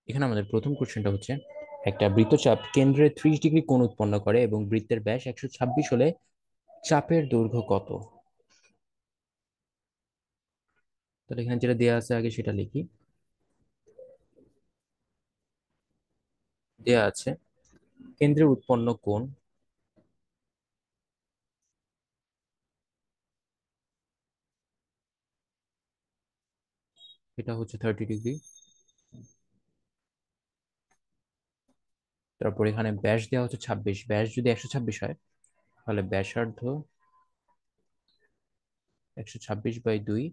এখানে আমাদের প্রথম কোশ্চেনটা হচ্ছে একটা বৃত্তচাপ কেন্দ্রে 30 ডিগ্রি কোণ উৎপন্ন করে এবং বৃত্তের ব্যাস 126 হলে চাপের দৈর্ঘ্য কত? তাহলে এখানে যেটা দেওয়া আছে আগে সেটা লিখি। দেওয়া আছে কেন্দ্রে উৎপন্ন কোণ এটা হচ্ছে 30 ডিগ্রি। তারপর এখানে ব্যাস দেওয়া হচ্ছে 26, ব্যাস যদি 126 হয় তাহলে ব্যাসার্ধ 126/2,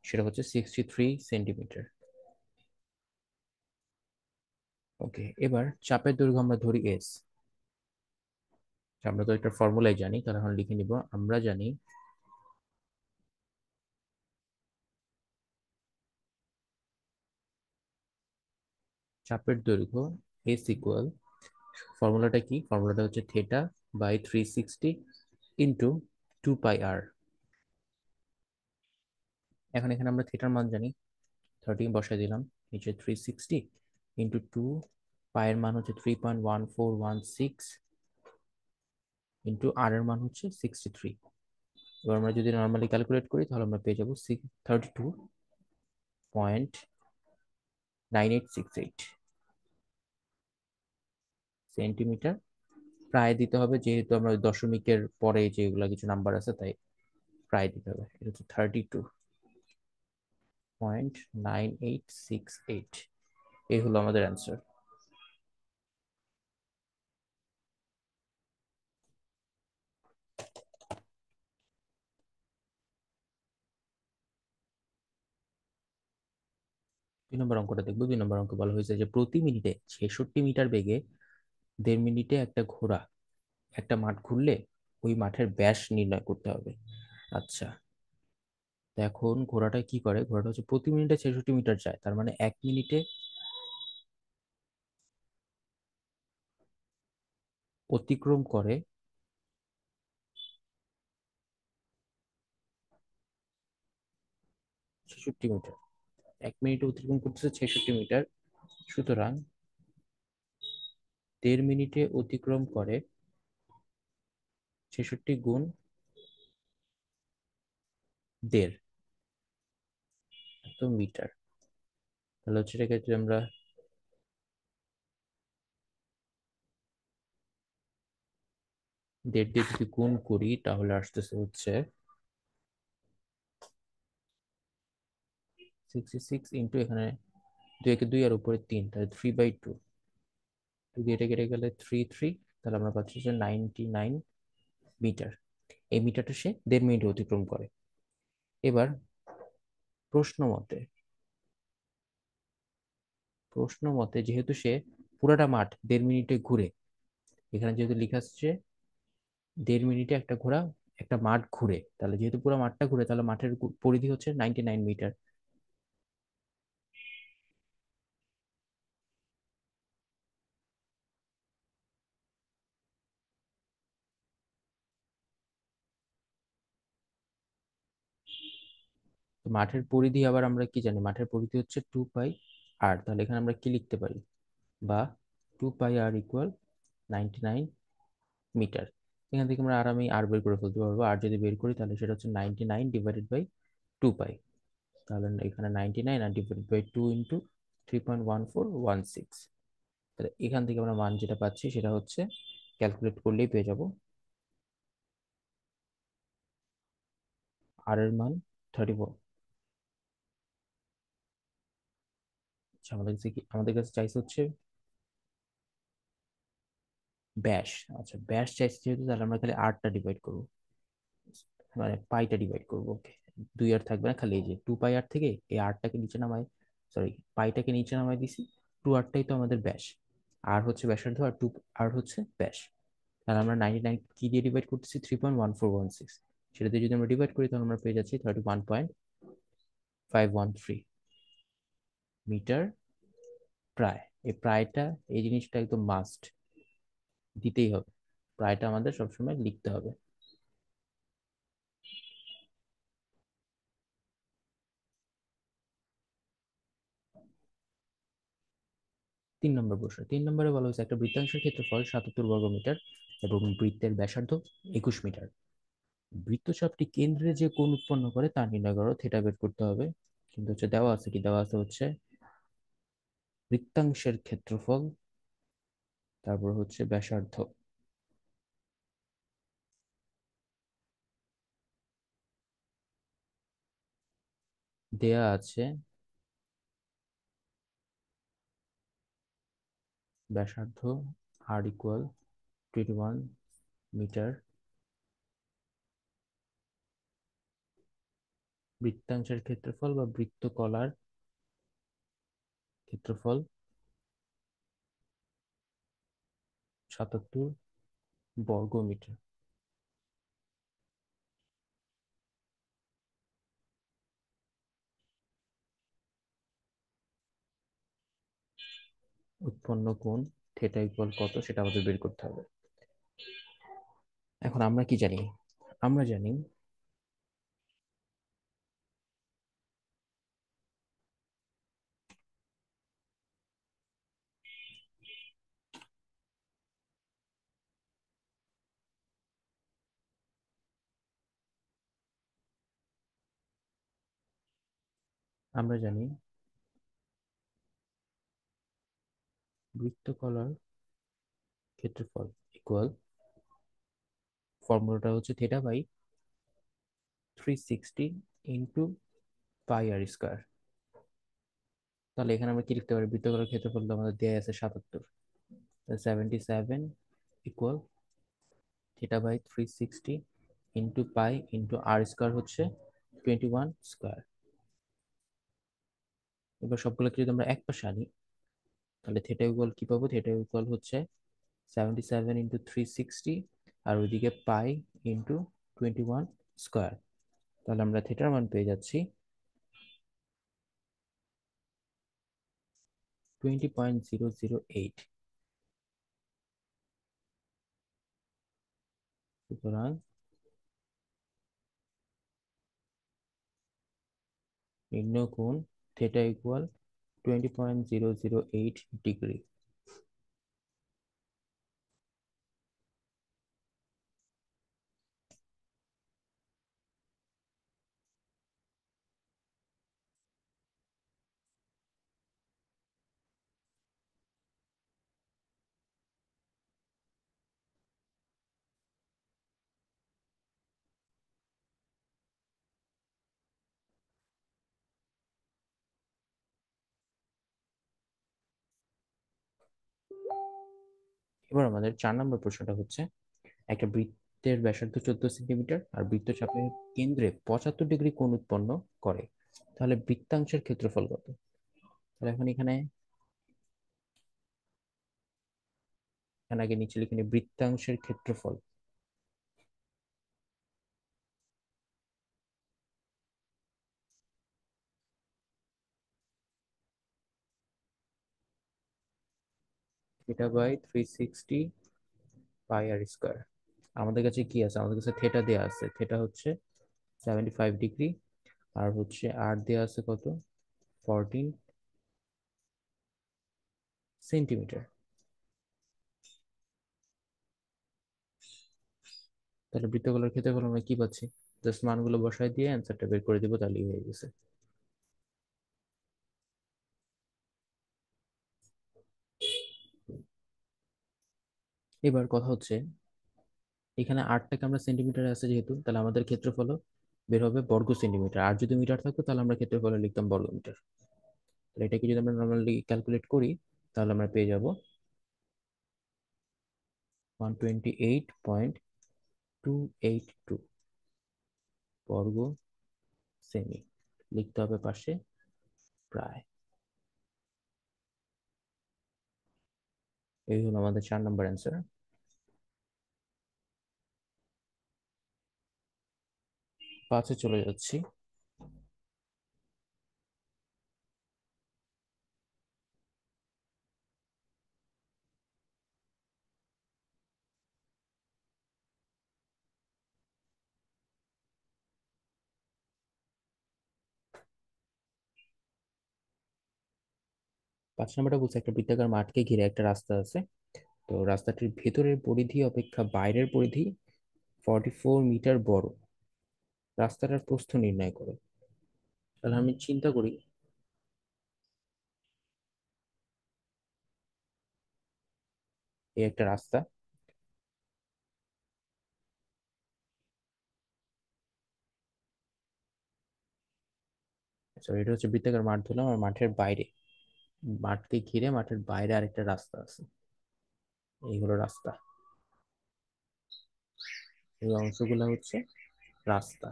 সেটা হচ্ছে 63 সেন্টিমিটার। ওকে, এবার চাপের দৈর্ঘ্য আমরা ধরি এস। আমরা তো একটা ফর্মুলাই জানি, তাহলে এখন লিখে নিব। আমরা জানি চাপের দৈর্ঘ্য এস ইকুয়াল, ফর্মুলাটা কি? ফর্মুলাটা হচ্ছে থেটা বাই 360 ইন্টু 2 পাই আর। এখন এখানে আমরা থেটার মান জানি, 13 বসাই দিলাম, নিচে 360 ইন্টু 2 পাই এর মান হচ্ছে 3.1416 ইন্টু আর এর মান হচ্ছে 63। এবার আমরা যদি নর্মালি ক্যালকুলেট করি তাহলে আমরা পেয়ে যাবো 32.9868 সেন্টিমিটার। প্রায় দিতে হবে, যেহেতু আমরা দশমিকের পরে যেগুলো কিছু নাম্বার আছে তাই প্রায় দিতে হবে। এটা হচ্ছে 32.9868। এই হলো আমাদের অ্যান্সার। 2 নম্বর অঙ্কটা দেখবো। 2 নম্বর অঙ্ক বলা হয়েছে যে প্রতি মিনিটে 66 মিটার বেগে 1.5 মিনিটে একটা ঘোড়া একটা মাঠ ঘুরলে ওই মাঠের ব্যাস নির্ণয় করতে হবে। আচ্ছা, তো এখন ঘোড়াটা কি করে? ঘোড়াটা হচ্ছে প্রতি মিনিটে 66 মিটার যায়, তার মানে 1 মিনিটে অতিক্রম করে 66 মিটার। 1 মিনিটে অতিক্রম করতেছে 66 মিটার, সুতরাং 1.5 মিনিটে অতিক্রম করে 66 গুণ 1.5 মিটার। তাহলে হচ্ছে এটাকে যদি আমরা 1.5 দিয়ে যদি গুণ করি তাহলে আসতেছে হচ্ছে 66 ইন্টু এখানে 2 × 2 আর উপরে 3, তাহলে 3/2। এটা কেটে গেলে 3 তাহলে আমরা পাচ্ছি যে 99 মিটার। এই মিটারটা সে 1.5 মিনিটে অতিক্রম করে। এবার প্রশ্ন মতে প্রশ্ন মতে যেহেতু সে পুরাটা মাঠ 1.5 মিনিটে ঘুরে, এখানে যেহেতু লেখা আসছে 1.5 মিনিটে একটা ঘোড়া একটা মাঠ ঘুরে, তাহলে যেহেতু পুরো মাঠটা ঘুরে তাহলে মাঠের পরিধি হচ্ছে 99 মিটার। তো মাঠের পরিধি আবার আমরা কি জানি? মাঠের পরিধি হচ্ছে 2 পাই আর। তাহলে এখানে আমরা কি লিখতে পারি? বা 2 পাই আর ইকুয়াল 99 মিটার। এখান থেকে আমরা আমি আর বের করে ফেলতে পারবো। আর যদি বের করি তাহলে সেটা হচ্ছে 99 ডিভাইডেড বাই 2 পাই। তাহলে এখানে 99 আর ডিভাইডেড বাই 2 ইন্টু 3.1416। তাহলে এখান থেকে আমরা মান যেটা পাচ্ছি সেটা হচ্ছে, ক্যালকুলেট করলেই পেয়ে যাব, আর এর মান 34। আচ্ছা, আমাদের কাছে চাইছে হচ্ছে ব্যাস। আচ্ছা, ব্যাস চাইছে যেহেতু তাহলে আমরা খালি আরটা ডিভাইড করবো, মানে পাইটা ডিভাইড করবো। ওকে, 2 আর থাকবে না, খালি এই যে 2 পাই আর থেকে এই আরটাকে নিচে নামাই, সরি পাইটাকে নিচে নামাই দিছি। 2 আরটাই তো আমাদের ব্যাস, আর হচ্ছে ব্যাসার্ধ আর 2 আর হচ্ছে ব্যাস। তাহলে আমরা 99 কি দিয়ে ডিভাইড করতেছি? 3.1416। সেটা দিয়ে যদি আমরা ডিভাইড করি তাহলে আমরা পেয়ে যাচ্ছি 31.513 মিটার প্রায়। এই প্রায়টা, এই জিনিসটা একদম মাস্ট দিতেই হবে। প্রায়টা আমাদের সবসময় লিখতে হবে। তিন নম্বরে বলা হয়েছে একটা বৃত্তাংশের ক্ষেত্রফল 77 বর্গমিটার এবং বৃত্তের ব্যাসার্ধ 21 মিটার। বৃত্তচাপটি কেন্দ্রে যে কোণ উৎপন্ন করে তা নির্ণয় করো, থিটা বের করতে হবে। কিন্তু হচ্ছে দেওয়া আছে কি, দেওয়া আছে হচ্ছে বৃত্তাংশের ক্ষেত্রফল, তারপর হচ্ছে ব্যাসার্ধ। দেয়া আছে ব্যাসার্ধ r = 21 মিটার, বৃত্তাংশের ক্ষেত্রফল বা বৃত্তকলার ক্ষেত্রফল 77 বর্গমিটার। উৎপন্ন কোণ থিটা কত সেটা আমাদের বের করতে হবে। এখন আমরা কি জানি? আমরা জানি আমরা জানি বৃত্তকলার ক্ষেত্রফল ইকুয়াল, ফর্মুলাটা হচ্ছে θ/360 × πr²। তাহলে এখানে আমরা কি লিখতে পারি? বৃত্তকলার ক্ষেত্রফল তো আমাদের দেয়া আছে 77, 77 ইকুয়াল θ/360 × π × r² হচ্ছে 21²। এবার সবগুলোকে যদি আমরা এক পাশে আনি তাহলে θ কি পাবো? θ হচ্ছে 77 × 360 আর ওইদিকে π × 21²। তাহলে আমরা থিটার মান পেয়ে যাচ্ছি 20.008। সুতরাং নির্ণয় কোণ θ = 20.008 ডিগ্রি। এবার আমাদের 4 নম্বর প্রশ্নটা হচ্ছে একটা বৃত্তের ব্যাসার্ধ 14 সেন্টিমিটার আর বৃত্তচাপের কেন্দ্রে 75 ডিগ্রি কোণ উৎপন্ন করে, তাহলে বৃত্তাংশের ক্ষেত্রফল কত? তাহলে এখন এখানে এখানে আগে নিচে লিখে নিই বৃত্তাংশের ক্ষেত্রফল। θ/360 πr²। আমাদের কাছে কি আছে? আমাদের কাছে থেটা দেয়া আছে, থেটা হচ্ছে 75 ডিগ্রি, আর হচ্ছে আর দেয়া আছে কত? 14 সেন্টিমিটার। তাহলে বৃত্তগুলোর ক্ষেত্রফল আমরা কি পাচ্ছি? জাস্ট মানগুলো বসায় দিয়ে অ্যান্সারটা বের করে দিব, তাহলেই হয়ে গেছে। এবার কথা হচ্ছে এখানে আটটাকে আমরা সেন্টিমিটারে আছে যেহেতু, তাহলে আমাদের ক্ষেত্রফল বের হবে বর্গ সেন্টিমিটার, আর যদি মিটার থাকতো তাহলে আমরা ক্ষেত্রফলে লিখতাম বর্গমিটার। তাহলে এটাকে যদি আমরা নর্মালি ক্যালকুলেট করি তাহলে আমরা পেয়ে যাব 128.282 বর্গ সেমি। লিখতে হবে পাশে প্রায়। এই হলো আমাদের 4 নম্বর অ্যান্সার। পাঁচে চলে যাচ্ছি। 5 নম্বরটা বলছে একটা বৃত্তাকার মাঠকে ঘিরে একটা রাস্তা আছে। তো রাস্তাটির ভেতরের পরিধি অপেক্ষা বাইরের পরিধি 44 মিটার বড়। রাস্তাটার প্রস্থ নির্ণয় করো। তাহলে আমি চিন্তা করি, এই একটা রাস্তা। সরি, এটা হচ্ছে বৃত্তাকার মাঠ ধরলাম, আর মাঠের বাইরে, মাঠকে ঘিরে মাঠের বাইরে আরেকটা রাস্তা আছে। এই হলো রাস্তা, এই অংশগুলো হচ্ছে রাস্তা।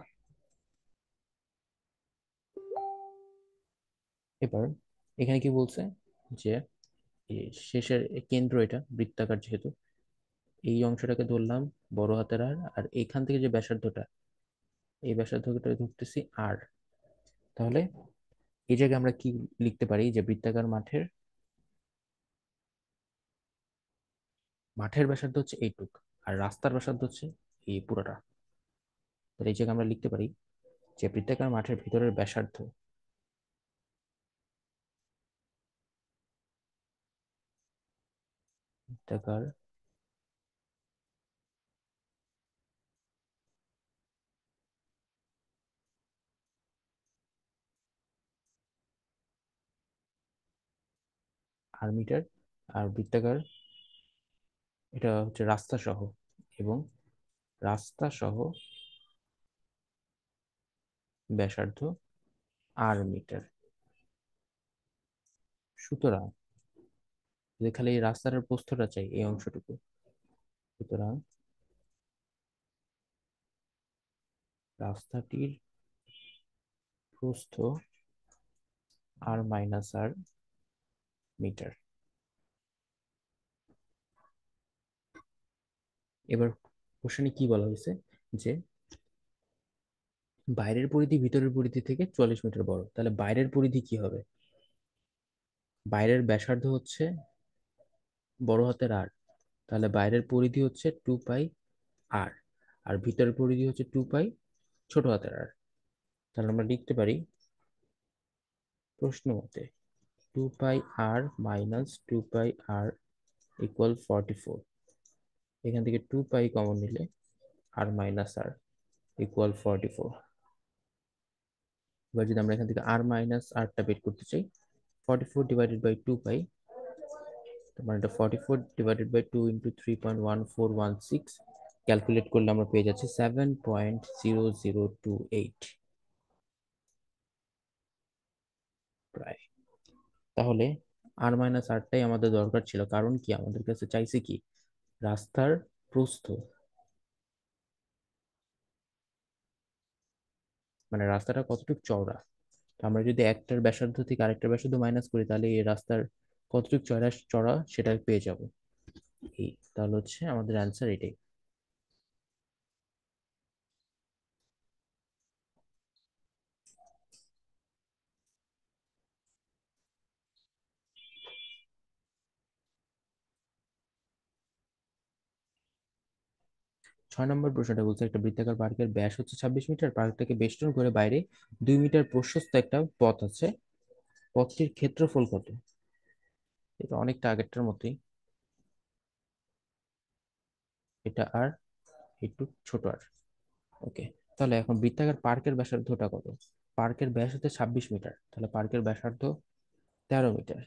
এবার এখানে কি বলছে যে এই শেষের কেন্দ্র, এটা বৃত্তাকার যেহেতু, এই অংশটাকে ধরলাম বড় হাতের আর, আর এখান থেকে যে ব্যাসার্ধটা, এই ব্যাসার্ধটা ধরতেছি আর। তাহলে এই জায়গায় আমরা কি লিখতে পারি, যে বৃত্তাকার মাঠের মাঠের ব্যাসার্ধ হচ্ছে এইটুক, আর রাস্তার ব্যাসার্ধ হচ্ছে এই পুরোটা। তাহলে এই জায়গায় আমরা লিখতে পারি যে বৃত্তাকার মাঠের ভিতরের ব্যাসার্ধ, বৃত্তাকার আর মিটার, আর বৃত্তাকার এটা হচ্ছে রাস্তা সহ, এবং রাস্তা সহ ব্যাসার্ধ আর মিটার। সুতরাং যে খালি এই রাস্তাটার প্রস্থটা চাই, এই অংশটুকু, সুতরাং রাস্তাটির প্রস্থ আর মাইনাস আর মিটার। এবার কোশ্চেনে কি বলা হয়েছে, যে বাইরের পরিধি ভিতরের পরিধি থেকে 44 মিটার বড়। তাহলে বাইরের পরিধি কি হবে? বাইরের ব্যাসার্ধ হচ্ছে বড় হাতের আর, তাহলে বাইরের পরিধি হচ্ছে 2 পাই আর, আর ভিতরের পরিধি হচ্ছে 2 পাই ছোট হাতের আর। তাহলে আমরা লিখতে পারি প্রশ্ন মতে 2 পাই আর - 2 পাই আর ইকুয়াল 44। এখান থেকে 2 পাই কমন নিলে আর মাইনাস আর ইকুয়াল 44। এবার যদি আমরা এখান থেকে আর মাইনাস আরটা বের করতে চাই, 44 ডিভাইডেড বাই 2 পাই, মানে এটা 44 ডিভাইডেড বাই 2 × 3.1416, ক্যালকুলেট করলে আমরা পেয়ে যাচ্ছি 7.0028 প্রায়। তাহলে আর মাইনাস আরটাই আমাদের দরকার ছিল, কারণ কি আমাদের কাছে চাইছে কি রাস্তার প্রস্থ, মানে রাস্তাটা কতটুকু চওড়া। তো আমরা যদি একটার ব্যাসার্ধ থেকে আরেকটার ব্যাসার্ধ মাইনাস করি, তাহলে এই রাস্তার কতটুকু চওড়া চড়া সেটা পেয়ে যাব। এই তাহলে হচ্ছে আমাদের অ্যান্সার এটাই। 6 নম্বর প্রশ্নটা বলছে একটা বৃত্তাকার পার্কের ব্যাস হচ্ছে 26 মিটার, পার্কটাকে বেষ্টন করে বাইরে 2 মিটার প্রশস্ত একটা পথ আছে, পথটির ক্ষেত্রফল কত? এটা অনেকটা আগেরটার মতোই, এটা আর একটু ছোট আর। ওকে, তাহলে এখন বৃত্তাকার পার্কের ব্যাসার্ধটা কত? পার্কের ব্যাস হচ্ছে 26 মিটার, তাহলে পার্কের ব্যাসার্ধ 13 মিটার।